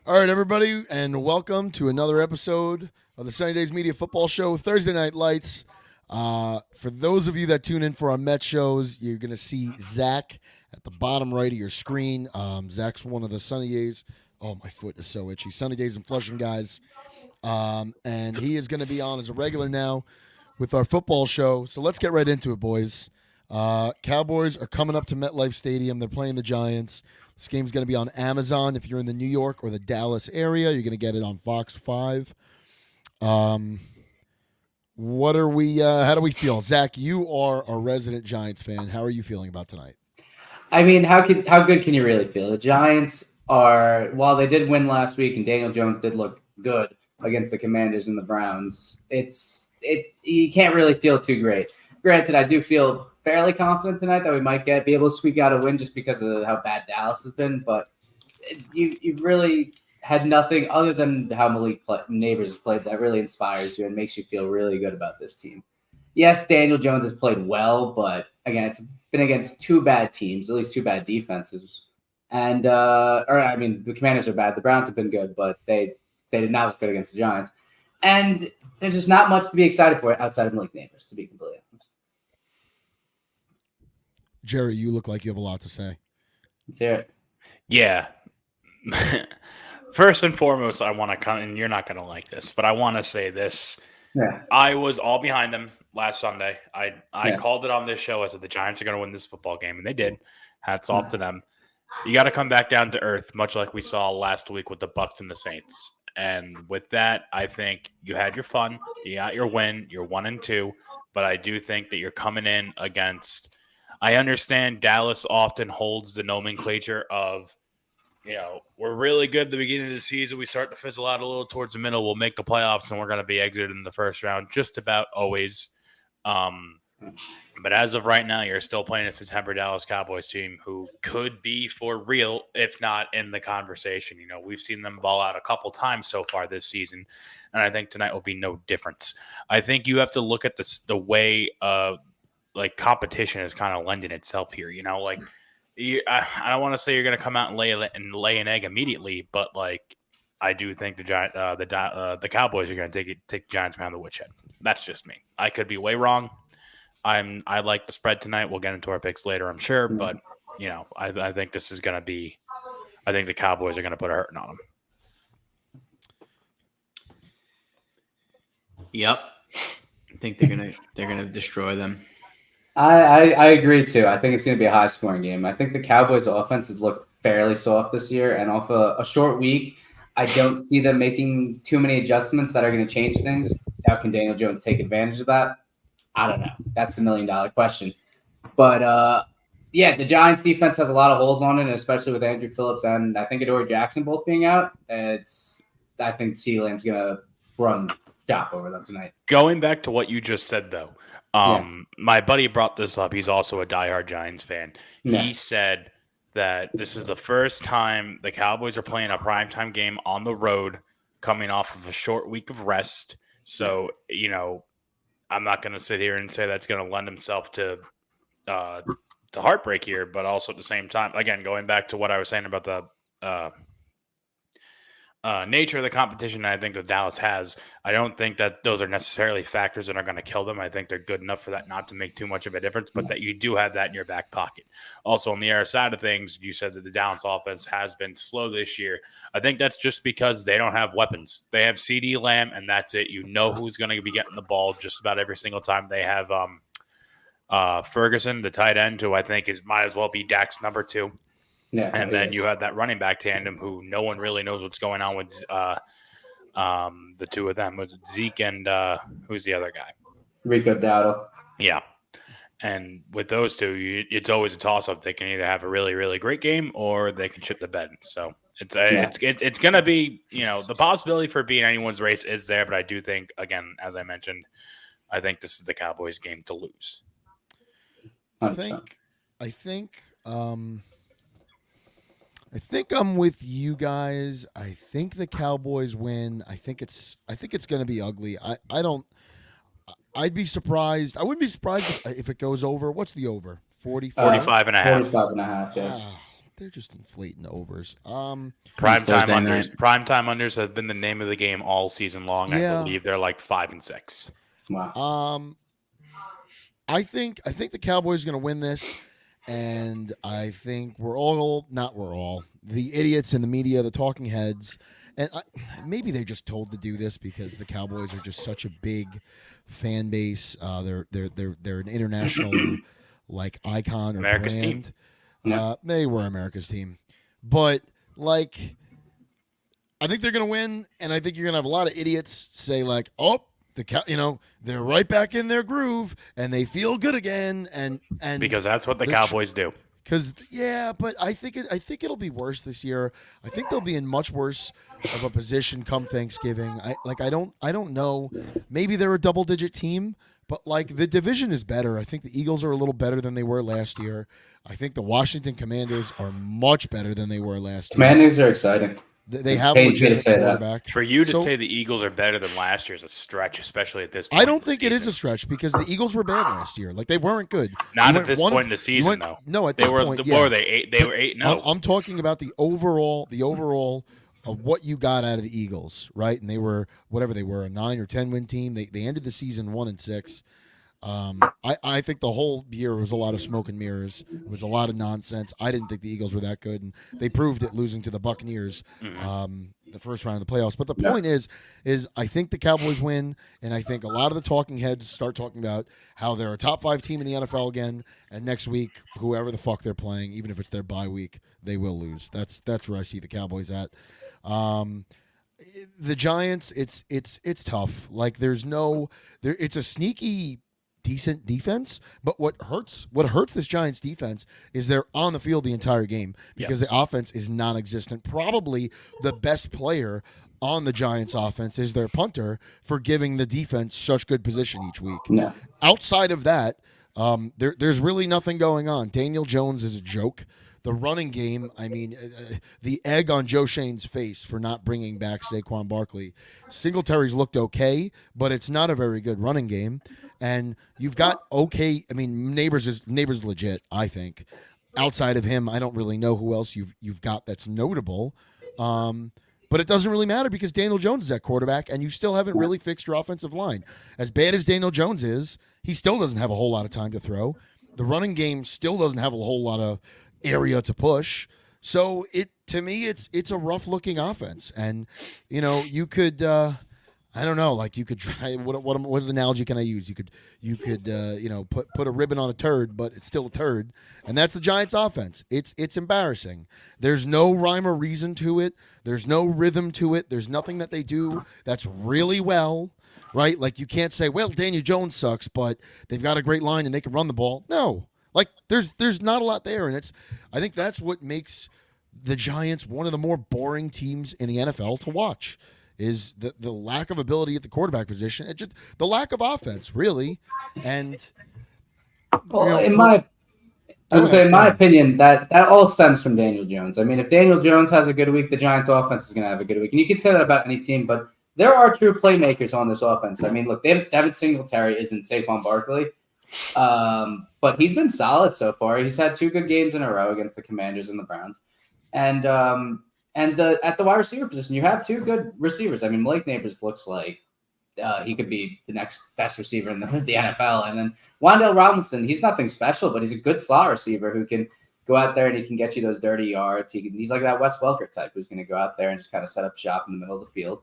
All right, everybody, and welcome to another episode of the Sunny Days Media Football Show, Thursday Night Lights. For those of you that tune in for our Met shows, you're going to see Zach at the bottom right of your screen. Zach's one of the Sunny Days. Oh, my foot is so itchy. Sunny Days and Flushing guys. And he is going to be on as a regular now with our football show. So let's get right into it, boys. Cowboys are coming up to MetLife Stadium. They're playing the Giants. This game's going to be on Amazon. If you're in the New York or the Dallas area, you're going to get it on Fox 5. What are we? How do we feel, Zach? You are a resident Giants fan. How are you feeling about tonight? I mean, how good can you really feel? The Giants are, while they did win last week and Daniel Jones did look good against the Commanders and the Browns, you can't really feel too great. Granted, I do feel fairly confident tonight that we might be able to squeak out a win just because of how bad Dallas has been, but you really had nothing other than how Neighbors has played that really inspires you and makes you feel really good about this team. Yes, Daniel Jones has played well, but again, it's been against two bad teams, at least two bad defenses. And the Commanders are bad. The Browns have been good, but they did not look good against the Giants. And there's just not much to be excited for outside of Malik Neighbors, to be completely honest. Jerry, you look like you have a lot to say. Let's hear it. Yeah. First and foremost, I want to come, and you're not going to like this, but I want to say this. Yeah. I was all behind them last Sunday. I called it on this show. I said the Giants are going to win this football game, and they did. Hats off to them. You got to come back down to earth, much like we saw last week with the Bucs and the Saints. And with that, I think you had your fun. You got your win. You're 1-2. But I do think that you're coming in against – I understand Dallas often holds the nomenclature of, we're really good at the beginning of the season. We start to fizzle out a little towards the middle. We'll make the playoffs, and we're going to be exited in the first round just about always. But as of right now, you're still playing a September Dallas Cowboys team who could be for real, if not in the conversation. We've seen them ball out a couple times so far this season, and I think tonight will be no difference. I think you have to look at the way competition is kind of lending itself here. I don't want to say you're going to come out and lay an egg immediately, but I do think the Cowboys are going to take the Giants behind the woodshed. That's just me. I could be way wrong. I like the spread tonight. We'll get into our picks later, I'm sure, but I think this is going to be. I think the Cowboys are going to put a hurting on them. Yep, I think they're gonna destroy them. I agree too. I think it's going to be a high scoring game. I think the Cowboys' offense has looked fairly soft this year, and off a short week, I don't see them making too many adjustments that are going to change things. How can Daniel Jones take advantage of that? I don't know. That's the $1 million question. But the Giants' defense has a lot of holes on it, especially with Andrew Phillips and I think Adoree Jackson both being out. I think CeeDee Lamb's going to run shop over them tonight. Going back to what you just said, though. My buddy brought this up. He's also a diehard Giants fan. Yeah. He said that this is the first time the Cowboys are playing a primetime game on the road coming off of a short week of rest. So, I'm not going to sit here and say that's going to lend himself to heartbreak here, but also at the same time, again, going back to what I was saying about the nature of the competition that I think that Dallas has, I don't think that those are necessarily factors that are going to kill them. I think they're good enough for that not to make too much of a difference, but that you do have that in your back pocket. Also, on the other side of things, you said that the Dallas offense has been slow this year. I think that's just because they don't have weapons. They have CeeDee Lamb, and that's it. You know who's going to be getting the ball just about every single time. They have Ferguson, the tight end, who I think might as well be Dak's number 2. Yeah, and then you have that running back tandem who no one really knows what's going on with the two of them, with Zeke and who's the other guy? Rico Dowdle. Yeah. And with those two, it's always a toss-up. They can either have a really, really great game or they can shit the bed. So it's going to be, the possibility for being anyone's race is there. But I do think, again, as I mentioned, I think this is the Cowboys' game to lose. I think I'm with you guys. I think the Cowboys win. I think it's going to be ugly. I'd be surprised. I wouldn't be surprised if it goes over. What's the over? 45? 45 and a half. 45 and a half, yeah. they're just inflating the overs. Primetime Thursday unders. night. Primetime unders have been the name of the game all season long. Yeah. I believe they're like 5-6. Wow. I think the Cowboys are going to win this, and I think the idiots in the media, the talking heads, and maybe they're just told to do this because the Cowboys are just such a big fan base. They're an international like icon or America's brand. team. Yeah. They were America's team, but like I think they're going to win, and I think you're going to have a lot of idiots say like, "Oh, they're right back in their groove, and they feel good again." And Because that's what the they're Cowboys do. But I think it'll be worse this year. I think they'll be in much worse of a position come Thanksgiving. I don't know. Maybe they're a double-digit team, but like the division is better. I think the Eagles are a little better than they were last year. I think the Washington Commanders are much better than they were last year. Commanders are exciting. They have pains me to legitimate say that. quarterback. For you to So- say the Eagles are better than last year is a stretch, especially at this point. I don't in the think it is a season. stretch because the Eagles were bad last year. Like they weren't good. Not You at went this one point of- in the you season, went- though. No, at They this were. point, What yeah. were they? 8. They were 8-0. I'm talking about the overall of what you got out of the Eagles, right? And they were whatever they were, a 9 or 10 win team. They ended the season 1-6. I think the whole year was a lot of smoke and mirrors. It was a lot of nonsense. I didn't think the Eagles were that good, and they proved it losing to the Buccaneers the first round of the playoffs. But the point is I think the Cowboys win, and I think a lot of the talking heads start talking about how they're a top 5 team in the NFL again, and next week, whoever the fuck they're playing, even if it's their bye week, they will lose. That's where I see the Cowboys at. The Giants, it's tough. Like it's a sneaky decent defense, but what hurts this Giants defense is they're on the field the entire game because the offense is non-existent. Probably the best player on the Giants offense is their punter for giving the defense such good position each week. No. Outside of that, there's really nothing going on. Daniel Jones is a joke. The running game, I mean, the egg on Joe Shane's face for not bringing back Saquon Barkley. Singletary's looked okay, but it's not a very good running game. And you've got Neighbors is legit, I think. Outside of him, I don't really know who else you've got that's notable. But it doesn't really matter because Daniel Jones is at quarterback, and you still haven't really fixed your offensive line. As bad as Daniel Jones is, he still doesn't have a whole lot of time to throw. The running game still doesn't have a whole lot of area to push. So to me, it's a rough looking offense, and you could I don't know, like you could try what analogy can I use? You could put a ribbon on a turd, but it's still a turd, and that's the Giants offense. It's embarrassing. There's no rhyme or reason to it. There's no rhythm to it. There's nothing that they do that's really well, right? Like you can't say, well, Daniel Jones sucks, but they've got a great line and they can run the ball. No. Like there's not a lot there, and I think that's what makes the Giants one of the more boring teams in the NFL to watch is the lack of ability at the quarterback position. It's just the lack of offense, really. And well, in my opinion, that all stems from Daniel Jones. I mean, if Daniel Jones has a good week, the Giants offense is going to have a good week. And you can say that about any team, but there are true playmakers on this offense. I mean, look, Devin Singletary isn't Saquon Barkley. But he's been solid so far. He's had 2 good games in a row against the Commanders and the Browns. And at the wide receiver position, you have 2 good receivers. I mean, Malik Neighbors looks like he could be the next best receiver in the NFL. And then Wan'Dale Robinson, he's nothing special, but he's a good slot receiver who can go out there and he can get you those dirty yards. He's like that Wes Welker type who's going to go out there and just kind of set up shop in the middle of the field,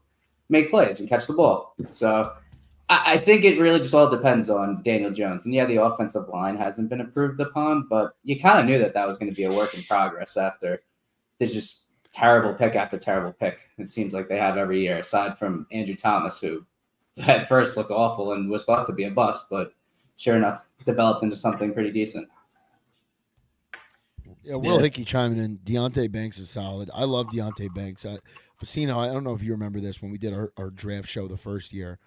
make plays, and catch the ball. So I think it really just all depends on Daniel Jones. And, yeah, the offensive line hasn't been improved upon, but you kind of knew that was going to be a work in progress after there's just terrible pick after terrible pick. It seems like they have every year, aside from Andrew Thomas, who at first looked awful and was thought to be a bust, but sure enough, developed into something pretty decent. Yeah, Will Hickey chiming in. Deontay Banks is solid. I love Deontay Banks. Facino, I don't know if you remember this when we did our draft show the first year.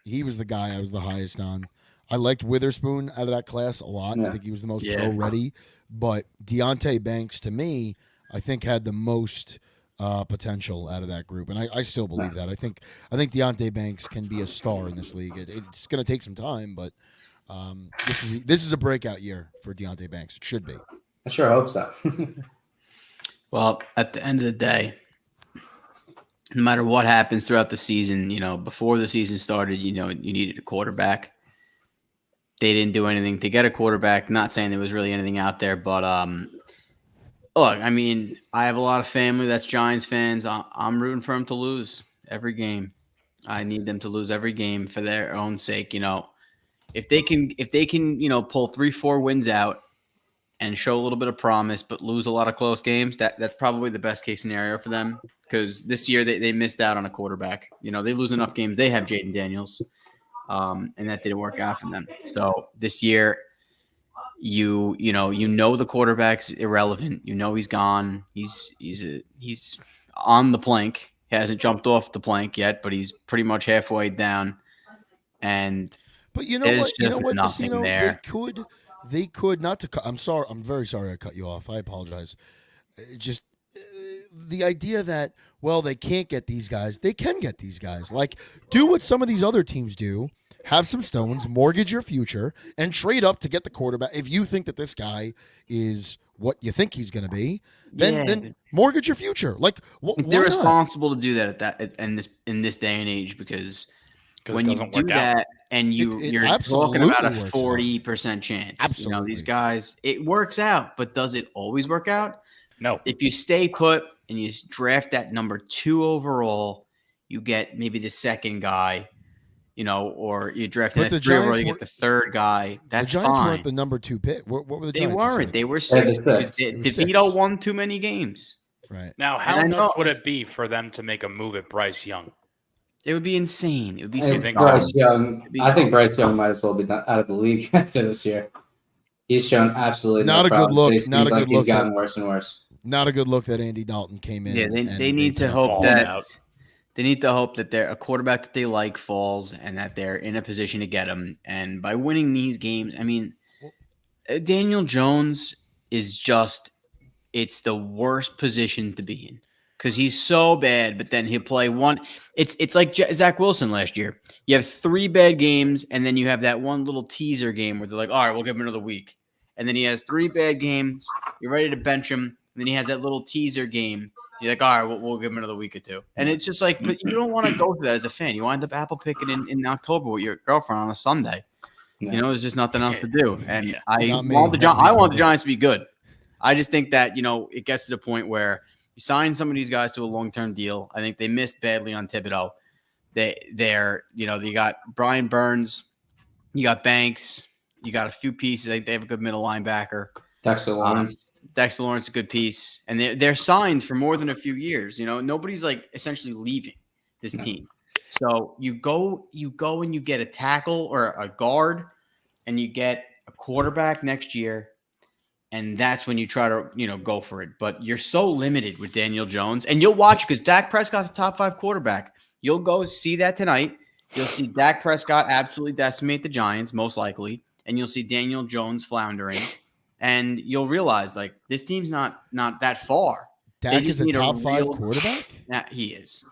He was the guy I was the highest on. I liked Witherspoon out of that class a lot. Yeah. I think he was the most pro-ready. But Deontay Banks, to me, I think had the most potential out of that group, and I still believe that. I think Deontay Banks can be a star in this league. It's going to take some time, but this is a breakout year for Deontay Banks. It should be. I sure hope so. Well, at the end of the day, no matter what happens throughout the season, before the season started, you needed a quarterback. They didn't do anything to get a quarterback. Not saying there was really anything out there, but look, I mean, I have a lot of family that's Giants fans. I'm rooting for them to lose every game. I need them to lose every game for their own sake. If they can, pull 3-4 wins out and show a little bit of promise, but lose a lot of close games, that's probably the best case scenario for them. Because this year they missed out on a quarterback. They lose enough games. They have Jaden Daniels, and that didn't work out for them. So this year, the quarterback's irrelevant. He's gone. He's on the plank. He hasn't jumped off the plank yet, but he's pretty much halfway down. And But you know there's what? You know just what, nothing Casino? there. They could not to. I'm sorry. I'm very sorry I cut you off. I apologize. Just the idea that they can't get these guys. They can get these guys. Like do what some of these other teams do. Have some stones, mortgage your future, and trade up to get the quarterback. If you think that this guy is what you think he's going to be, then mortgage your future. Like it's irresponsible to do that in this day and age because when you do that and you're talking about a 40% chance. Absolutely. These guys, it works out, but does it always work out? No. If you stay put and you draft that number 2 overall, you get maybe the second guy. Or you draft at 3 overall, you get the third guy. That's fine. The Giants fine. weren't the number 2 pick. What were the They Giants? weren't. They were 6. DeVito won too many games. Right. Now, how nuts would it be for them to make a move at Bryce Young? It would be insane. It would be so Bryce Young. I think Bryce Young might as well be out of the league after this year. He's shown absolutely not a good look. Not a good look. He's gotten worse and worse. Not a good look that Andy Dalton came in. Yeah, they need to hope that. They need to hope that they're a quarterback that they like falls and that they're in a position to get him. And by winning these games, I mean, Daniel Jones is it's the worst position to be in because he's so bad, but then he'll play one. It's like Zach Wilson last year. You have 3 bad games, and then you have that one little teaser game where they're like, all right, we'll give him another week. And then he has 3 bad games. You're ready to bench him. And then he has that little teaser game. You're like, all right, we'll give him another week or 2. And it's just like, but you don't want to go through that as a fan. You wind up apple picking in October with your girlfriend on a Sunday. Yeah. There's just nothing else to do. And I want the Giants to be good. I just think that, it gets to the point where you sign some of these guys to a long-term deal. I think they missed badly on Thibodeau. You got Brian Burns, you got Banks, you got a few pieces. I think they have a good middle linebacker. Dexter Lawrence. Dexter Lawrence is a good piece, and they're signed for more than a few years. Nobody's like essentially leaving this team. So you go and you get a tackle or a guard, and you get a quarterback next year, and that's when you try to go for it. But you're so limited with Daniel Jones, and you'll watch because Dak Prescott's a top 5 quarterback. You'll go see that tonight. You'll see Dak Prescott absolutely decimate the Giants, most likely, and you'll see Daniel Jones floundering. And you'll realize, like, this team's not that far. Dak is a top 5 quarterback? Nah, he is.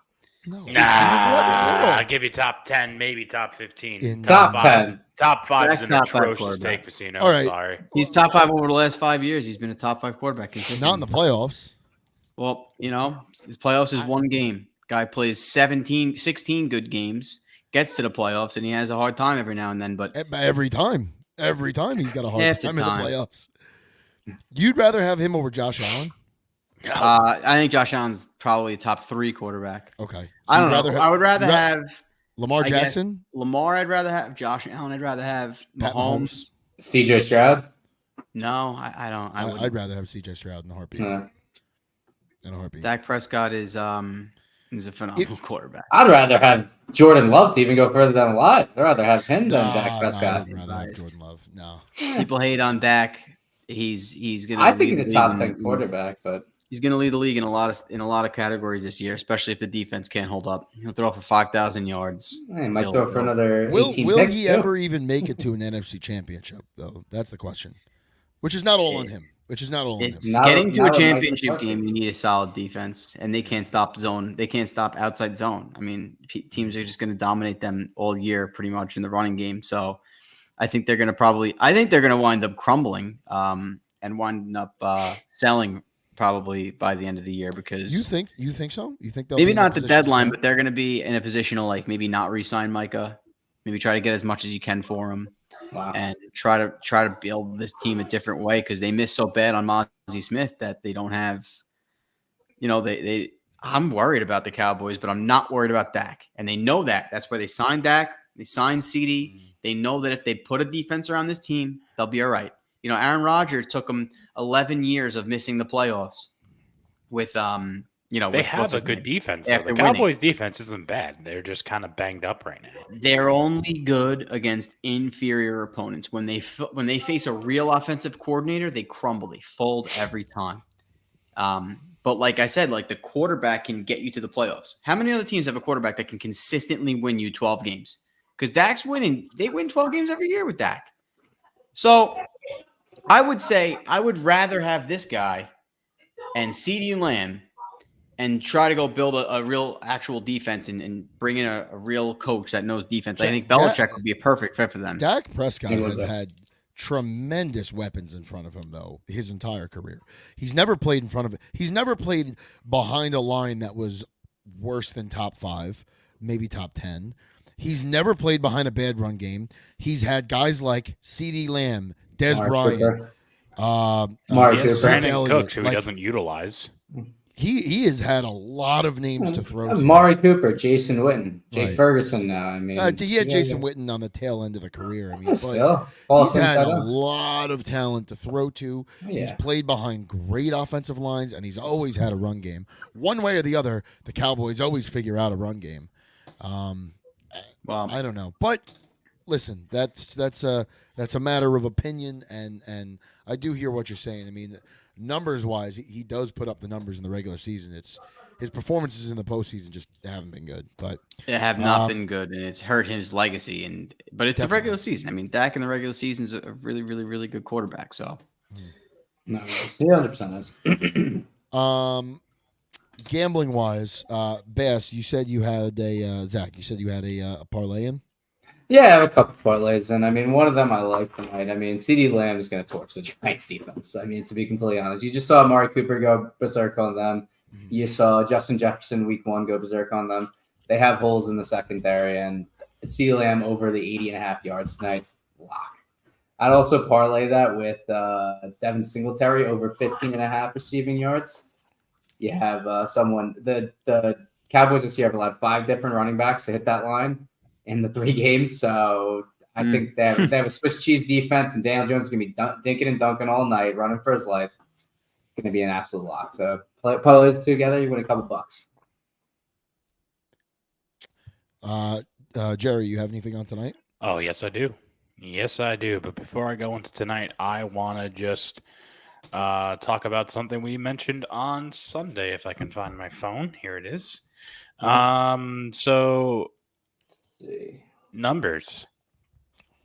No. I'll give you top 10, maybe top 15. Top 10. Top 5 is an atrocious take, Vecino. All right. Sorry. He's top 5 over the last 5 years. He's been a top 5 quarterback consistently. Not in the playoffs. Well, his playoffs is one game. Guy plays 16 good games, gets to the playoffs, and he has a hard time every now and then. But every time he's got a hard time in the playoffs. You'd rather have him over Josh Allen? I think Josh Allen's probably a top 3 quarterback. Okay. So I don't know. I would rather have Lamar Jackson. Lamar, I'd rather have Josh Allen. I'd rather have Mahomes. CJ Stroud. No, I don't. I'd rather have CJ Stroud in a heartbeat. In a heartbeat. Dak Prescott is a phenomenal quarterback. I'd rather have Jordan Love to even go further down the line. I'd rather have him than Dak Prescott. I'd rather have Jordan Love. No. People hate on Dak. He's gonna. I think he's a top 10 quarterback, but he's gonna lead the league in a lot of categories this year, especially if the defense can't hold up. He'll throw for 5,000 yards. He might throw for another. Will he ever even make it to an NFC championship, though? That's the question. Which is not all on him. Getting to a championship game, you need a solid defense, and they can't stop zone. They can't stop outside zone. I mean, teams are just going to dominate them all year, pretty much in the running game. So, I think they're going to wind up crumbling and wind up selling probably by the end of the year because you think so? You think they'll maybe be in a not the position to deadline, sell? but they're going to be in a position to like maybe not re-sign Micah, maybe try to get as much as you can for him, and try to build this team a different way because they missed so bad on Mozzie Smith that they don't have, they. I'm worried about the Cowboys, but I'm not worried about Dak, and they know that. That's why they signed Dak. They signed CD. They know that if they put a defense around this team, they'll be all right. Aaron Rodgers took them 11 years of missing the playoffs with they have a good defense. After the Cowboys' defense isn't bad. They're just kind of banged up right now. They're only good against inferior opponents. When they face a real offensive coordinator, they crumble. They fold every time. But like I said, like the quarterback can get you to the playoffs. How many other teams have a quarterback that can consistently win you 12 games? Because Dak's winning. They win 12 games every year with Dak. So I would say I would rather have this guy and CeeDee Lamb and try to go build a real actual defense and bring in a real coach that knows defense. I think Belichick would be a perfect fit for them. Dak Prescott has had tremendous weapons in front of him, though, his entire career. He's never played in front of it. He's never played behind a line that was worse than top 5, maybe top 10. He's never played behind a bad run game. He's had guys like CeeDee Lamb, Des Bryant, Brandon Cooks, who he doesn't utilize. He has had a lot of names to throw to. Amari Cooper, Jason Witten, Jake Ferguson now. I mean, he had Jason Witten on the tail end of the career. I mean, but he's had a lot of talent to throw to. Yeah. He's played behind great offensive lines, and he's always had a run game. One way or the other, the Cowboys always figure out a run game. I don't know, but listen, that's a matter of opinion, and I do hear what you're saying. I mean, numbers wise, he does put up the numbers in the regular season. It's his performances in the postseason just haven't been good, but they have not been good, and it's hurt his legacy. But it's a regular season. I mean, Dak in the regular season is a really, really, really good quarterback. So, no, 100% is. Gambling wise, Bass, you said you had Zach. You said you had a parlay in. Yeah, I have a couple parlays, and I mean, one of them I like tonight. I mean, CeeDee Lamb is going to torch the Giants defense. I mean, to be completely honest, you just saw Amari Cooper go berserk on them. Mm-hmm. You saw Justin Jefferson week 1 go berserk on them. They have holes in the secondary, and CeeDee Lamb over the 80.5 yards tonight. Lock. I'd also parlay that with Devin Singletary over 15.5 receiving yards. You have the Cowboys this year have allowed 5 different running backs to hit that line in the 3 games. So I think that they have a Swiss cheese defense, and Daniel Jones is going to be dinking and dunking all night, running for his life. It's going to be an absolute lock. So put those together, you win a couple bucks. Jerry, you have anything on tonight? Oh, yes, I do. Yes, I do. But before I go into tonight, I want to just talk about something we mentioned on Sunday. If I can find my phone, here it is. So numbers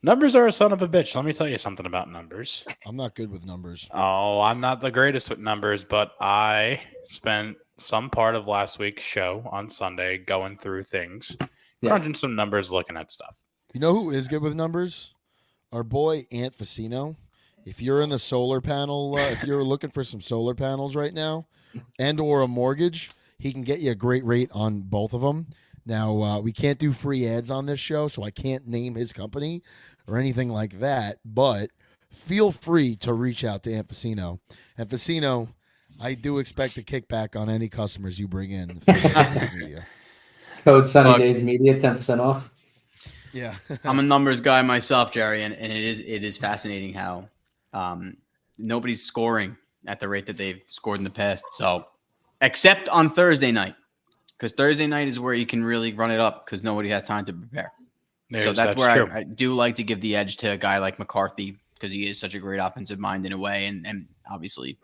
are a son of a bitch. Let me tell you something about numbers. I'm not good with numbers. Oh, I'm not the greatest with numbers, but I spent some part of last week's show on Sunday going through things, crunching some numbers, looking at stuff. You know who is good with numbers? Our boy Ant Facino. If you're in the solar panel, if you're looking for some solar panels right now and or a mortgage, he can get you a great rate on both of them. Now, we can't do free ads on this show, so I can't name his company or anything like that, but feel free to reach out to Ant Facino. And Facino, I do expect a kickback on any customers you bring in. Code Sunny Days Media, 10% off. Yeah. I'm a numbers guy myself, Jerry, and it is fascinating how nobody's scoring at the rate that they've scored in the past. So, except on Thursday night, because Thursday night is where you can really run it up because nobody has time to prepare. So that's where I do like to give the edge to a guy like McCarthy because he is such a great offensive mind in a way, and obviously,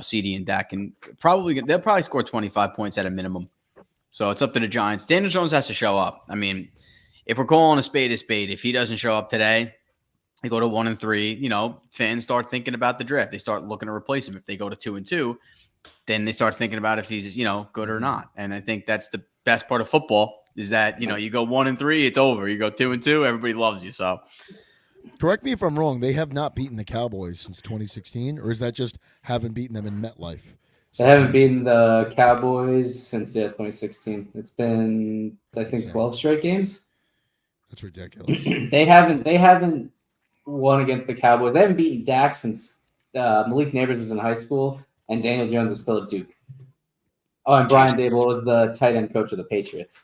CD and Dak they'll probably score 25 points at a minimum. So it's up to the Giants. Daniel Jones has to show up. I mean, if we're calling a spade, if he doesn't show up today, they go to 1-3. Fans start thinking about the draft. They start looking to replace him. If they go to 2-2, then they start thinking about if he's good or not. And I think that's the best part of football is that you go 1-3, it's over. You go 2-2, everybody loves you. So Correct me if I'm wrong. They have not beaten the Cowboys since 2016, or is that just haven't beaten them in MetLife? They haven't beaten the Cowboys since 2016. It's been I think 12 straight games. That's ridiculous. They haven't won against the Cowboys. They haven't beaten Dak since Malik Neighbors was in high school and Daniel Jones was still at Duke. Oh, and Brian Dable was the tight end coach of the Patriots.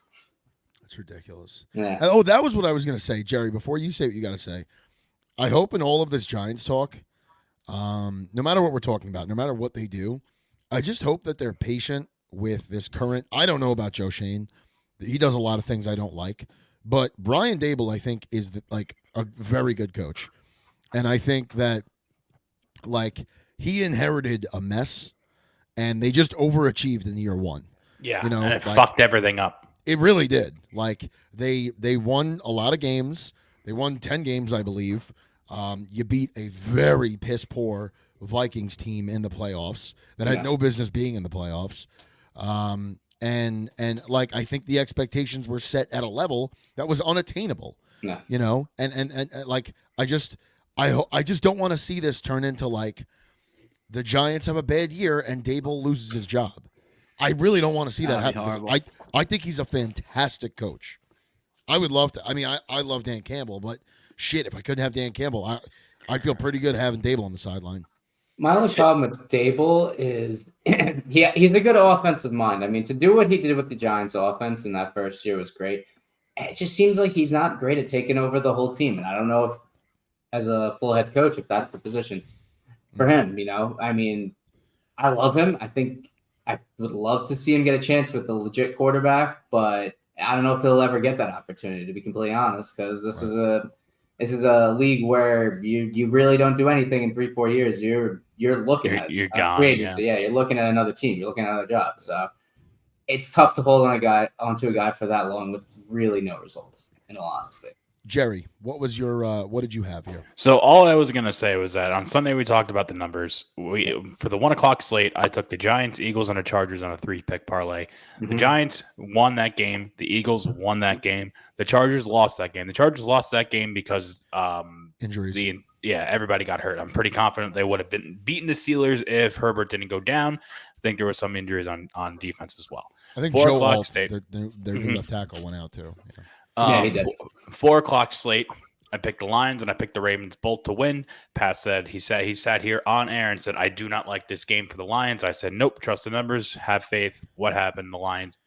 That's ridiculous. Yeah. Oh, that was what I was going to say, Jerry. Before you say what you got to say, I hope in all of this Giants talk, no matter what we're talking about, no matter what they do, I just hope that they're patient with this current. I don't know about Joe Shane. He does a lot of things I don't like. But Brian Dable, I think, is like a very good coach. And I think that, like, he inherited a mess, and they just overachieved in year one. Yeah, you know, and it fucked everything up. It really did. Like, they won a lot of games. They won 10 games, I believe. You beat a very piss-poor Vikings team in the playoffs that had no business being in the playoffs. And like, I think the expectations were set at a level that was unattainable. Yeah. You know, and like, I just don't want to see this turn into, like, the Giants have a bad year and Dable loses his job. I really don't want to see that happen. I think he's a fantastic coach. I would love to. I mean, I love Dan Campbell, but shit, if I couldn't have Dan Campbell, I'd feel pretty good having Dable on the sideline. My only problem with Dable is he's a good offensive mind. I mean, to do what he did with the Giants offense in that first year was great. It just seems like he's not great at taking over the whole team. And I don't know if, as a full head coach, if that's the position for him. You know, I mean, I love him. I think I would love to see him get a chance with a legit quarterback, but I don't know if he'll ever get that opportunity, to be completely honest, because this is a league where you really don't do anything in 3-4 years. You're looking at free agency. Yeah, you're looking at another team. You're looking at another job. So it's tough to hold onto a guy for that long with really no results, in all honesty. Jerry, what was your what did you have here? So all I was gonna say was that on Sunday we talked about the numbers. For the 1 o'clock slate, I took the Giants, Eagles, and the Chargers on a 3-pick parlay. Mm-hmm. The Giants won that game. The Eagles won that game. The Chargers lost that game. The Chargers lost that game because injuries. Everybody got hurt. I'm pretty confident they would have been beaten the Steelers if Herbert didn't go down. I think there were some injuries on defense as well. I think Joe Alt, their left tackle, went out too. Yeah, he did. 4 o'clock slate. I picked the Lions and I picked the Ravens both to win. Pat said he sat here on air and said, I do not like this game for the Lions. I said, nope, trust the numbers, have faith. What happened? The Lions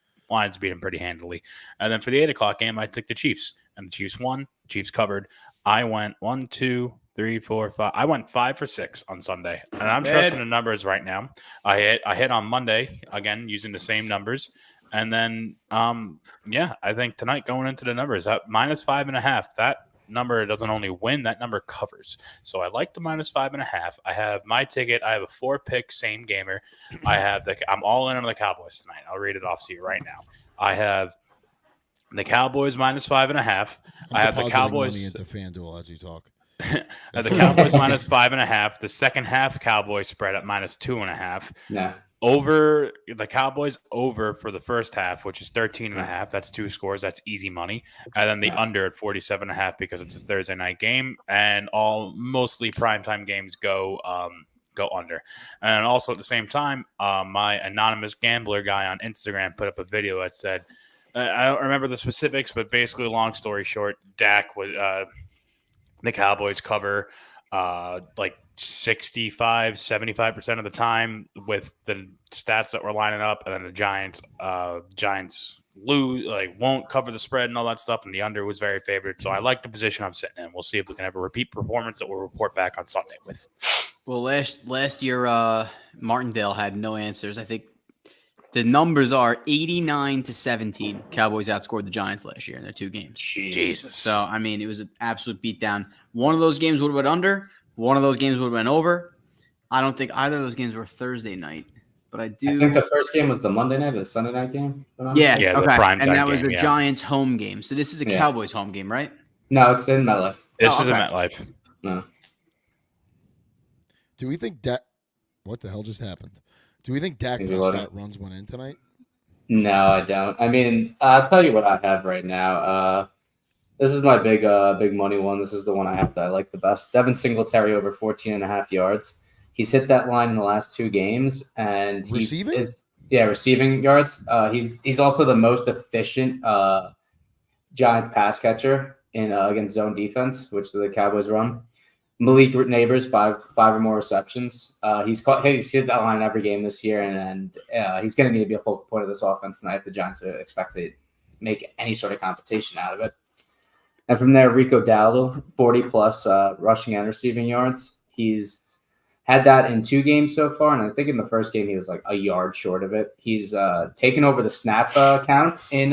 beat them pretty handily. And then for the 8 o'clock game, I took the Chiefs, and the Chiefs won. The Chiefs covered. I went 1, 2, 3, 4, 5. I went 5 for 6 on Sunday, and I'm trusting the numbers right now. I hit on Monday again using the same numbers. And then, I think tonight going into the numbers, minus 5.5, that number doesn't only win, that number covers. So I like the minus 5.5. I have my ticket. I have a 4-pick same gamer. I'm all in on the Cowboys tonight. I'll read it off to you right now. I have the Cowboys minus 5.5. I have the Cowboys money into FanDuel as you talk. The Cowboys minus 5.5. The second half Cowboys spread at minus 2.5. Yeah. Over the Cowboys over for the first half, which is 13.5. That's 2 scores. That's easy money. And then the under at 47.5 because it's a Thursday night game, and mostly primetime games go under. And also at the same time, my anonymous gambler guy on Instagram put up a video that said, I don't remember the specifics, but basically, long story short, Dak was the Cowboys cover like 65-75% of the time with the stats that were lining up, and then the Giants lose, won't cover the spread and all that stuff, and the under was very favored. So I like the position I'm sitting in. We'll see if we can have a repeat performance that we'll report back on Sunday with. Well, last year Martindale had no answers. I think the numbers are 89-17. Cowboys outscored the Giants last year in their 2 games. Jesus. So I mean, it was an absolute beatdown. One of those games would have went under. One of those games would have been over. I don't think either of those games were Thursday night, but I think the first game was the Monday night or the Sunday night game. Yeah, okay. The prime and that was a Giants home game. So this is a Cowboys home game, right? No, it's in MetLife. This is in MetLife. No. Do we think Dak? What the hell just happened? Do we think Dak Prescott runs one in tonight? No, I don't. I mean, I'll tell you what I have right now. This is my big money one. This is the one I have that I like the best. Devin Singletary over 14.5 yards. He's hit that line in the last 2 games, and he Receiving? receiving yards. He's also the most efficient Giants pass catcher in against zone defense, which the Cowboys run. Malik Neighbors, five or more receptions. He's hit that line every game this year, and he's going to need to be a focal point of this offense tonight if the Giants expect to make any sort of competition out of it. And from there, Rico Dowdle, 40-plus rushing and receiving yards. He's had that in 2 games so far, and I think in the first game he was like a yard short of it. He's taken over the snap count in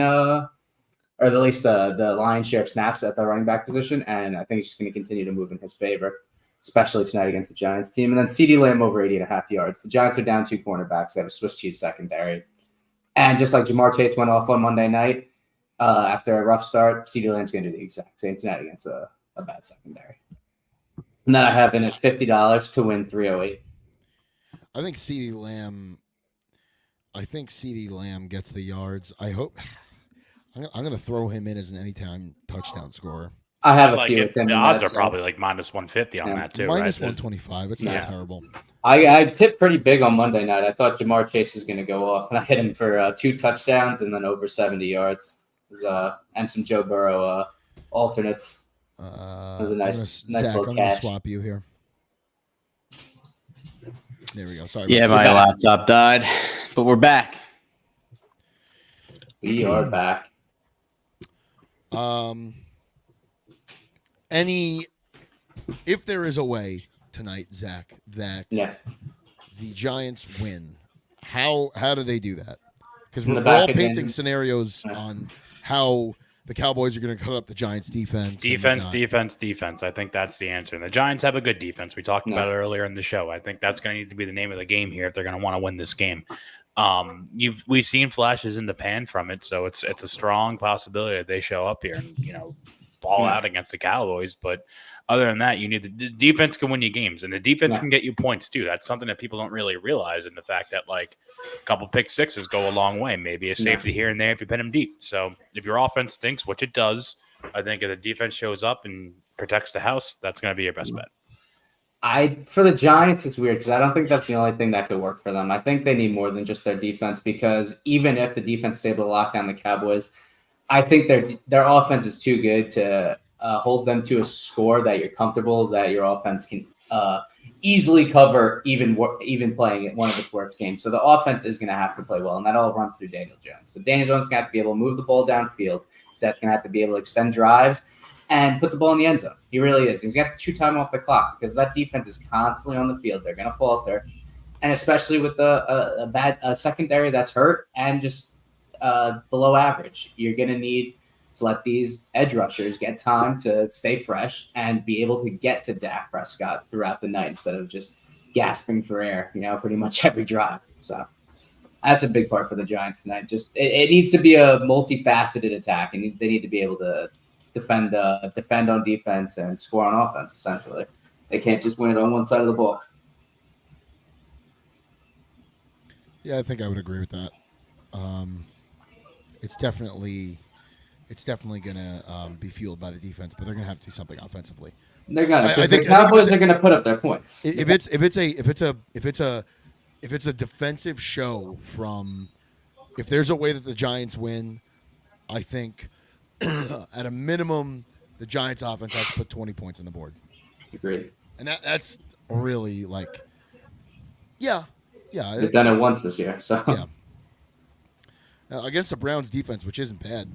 or at least the lion's share of snaps at the running back position, and I think he's just going to continue to move in his favor, especially tonight against the Giants team. And then CeeDee Lamb over 80.5 yards. The Giants are down 2 cornerbacks. They have a Swiss cheese secondary. And just like Jamar Chase went off on Monday night after a rough start, CeeDee Lamb's going to do the exact same tonight against a bad secondary. And then I have in at $50 to win 308. I think CeeDee Lamb gets the yards. I hope. I'm going to throw him in as an anytime touchdown scorer. I have a like few it. with him. The odds are probably like minus 150 on that too. Minus right? 125. It's not terrible. I tipped pretty big on Monday night. I thought Jamar Chase was going to go off, and I hit him for 2 touchdowns and then over 70 yards. And some Joe Burrow alternates. It was a nice Zach, little I'm going to cash. swap you here. There we go. Sorry. Yeah, my laptop died, but we're back. We are back. If there is a way tonight, Zach, that the Giants win, how do they do that? Because we're all painting scenarios on how the Cowboys are going to cut up the Giants' defense. Defense. I think that's the answer. And the Giants have a good defense. We talked about it earlier in the show. I think that's going to need to be the name of the game here if they're going to want to win this game. We've seen flashes in the pan from it, so it's a strong possibility that they show up here and ball out against the Cowboys. But other than that, you need the defense can win you games, and the defense can get you points too. That's something that people don't really realize, and the fact that like a couple pick sixes go a long way. Maybe a safety here and there if you pin them deep. So if your offense stinks, which it does, I think if the defense shows up and protects the house, that's going to be your best bet. For the Giants, it's weird because I don't think that's the only thing that could work for them. I think they need more than just their defense, because even if the defense is able to lock down the Cowboys, I think their offense is too good to hold them to a score that you're comfortable that your offense can easily cover, even playing at one of its worst games. So the offense is going to have to play well, and that all runs through Daniel Jones. So Daniel Jones is going to have to be able to move the ball downfield. He's going to have to be able to extend drives and put the ball in the end zone. He really is. He's got to chew time off the clock because that defense is constantly on the field. They're going to falter, and especially with a bad secondary that's hurt and just below average, you're going to need to let these edge rushers get time to stay fresh and be able to get to Dak Prescott throughout the night instead of just gasping for air, pretty much every drive. So that's a big part for the Giants tonight. Just it needs to be a multifaceted attack, and they need to be able to defend on defense and score on offense. Essentially, they can't just win it on one side of the ball. Yeah, I think I would agree with that. It's definitely going to be fueled by the defense, but they're going to have to do something offensively. They're going to. The Cowboys are going to put up their points. If it's a defensive show from, if there's a way that the Giants win, I think at a minimum the Giants offense has to put 20 points on the board. Agreed. And that's really yeah. They've done it once this year, so yeah. Against the Browns defense, which isn't bad.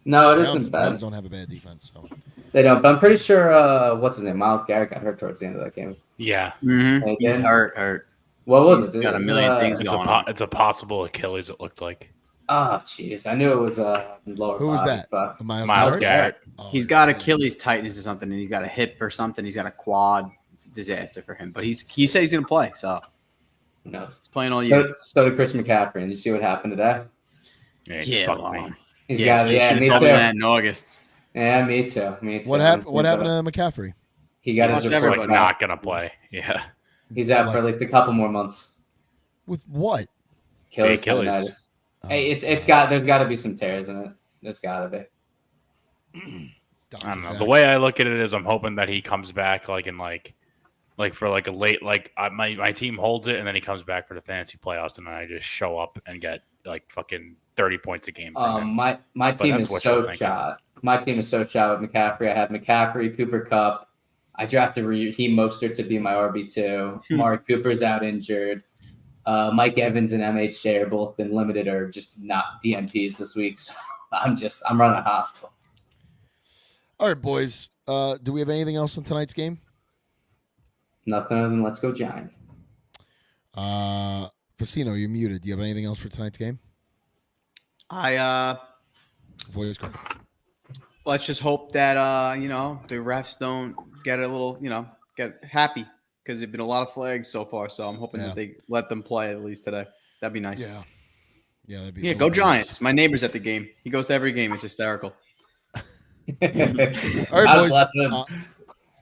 No, it isn't bad. Browns don't have a bad defense, so they don't. But I'm pretty sure what's his name, Myles Garrett, got hurt towards the end of that game. Yeah, He's hurt. What was He's got a million things going on. It's a possible Achilles. It looked like. Oh, jeez, I knew it was lower. Who was that? Myles Garrett. Oh, he's got Achilles tightness or something, and he's got a hip or something. He's got a quad. It's a disaster for him. But he said he's going to play, so who knows? He's playing all year. So did Chris McCaffrey. And you see what happened today? Yeah, me too. That in August. Yeah, me too. What happened to McCaffrey? He got his report like not going to play. Yeah. He's out for at least a couple more months. With what? Achilles. Hey, there's got to be some tears in it. There's got to be. Dr. I don't know. Zach. The way I look at it is, I'm hoping that he comes back for a late my team holds it, and then he comes back for the fantasy playoffs, and then I just show up and get like fucking 30 points a game from him. My team that's is wishful so thinking. shot. My team is so shot with McCaffrey. I have McCaffrey, Cooper Kupp. I drafted Raheem Mostert to be my RB2. Mark Cooper's out injured. Mike Evans and MHJ are both been limited or just not DNPs this week. So I'm running a hospital. All right, boys. Do we have anything else on tonight's game? Nothing other than let's go Giants. Facino, you're muted. Do you have anything else for tonight's game? Voice crack. Let's just hope that the refs don't get a little, get happy because there've been a lot of flags so far. So I'm hoping that they let them play at least today. That'd be nice. Yeah, that'd be. Yeah, go Giants. My neighbor's at the game. He goes to every game. It's hysterical. All right, boys.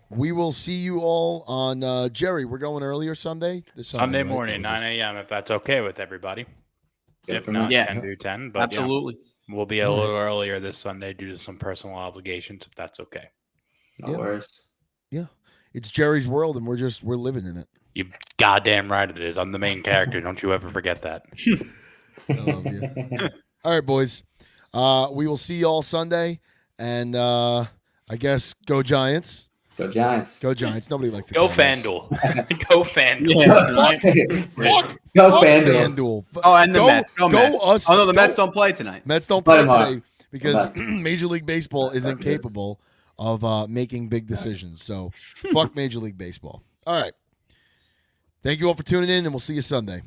We will see you all on Jerry. We're going earlier Sunday. Sunday morning, 9 a.m. If that's okay with everybody. If not, 10 to 10. But absolutely, we'll be a little earlier this Sunday due to some personal obligations. If that's okay. No worries. Yeah, it's Jerry's world, and we're living in it. You goddamn right it is. I'm the main character. Don't you ever forget that. I love you. All right, boys. We will see you all Sunday, and I guess go Giants. Go Giants. Go Giants. Nobody likes to go FanDuel. Go FanDuel. Go FanDuel. Oh, and the Mets. Go Mets. Us. Oh no, the Mets don't play tonight. Mets don't play today because Major League Baseball is incapable of making big decisions. So fuck Major League Baseball. All right. Thank you all for tuning in, and we'll see you Sunday.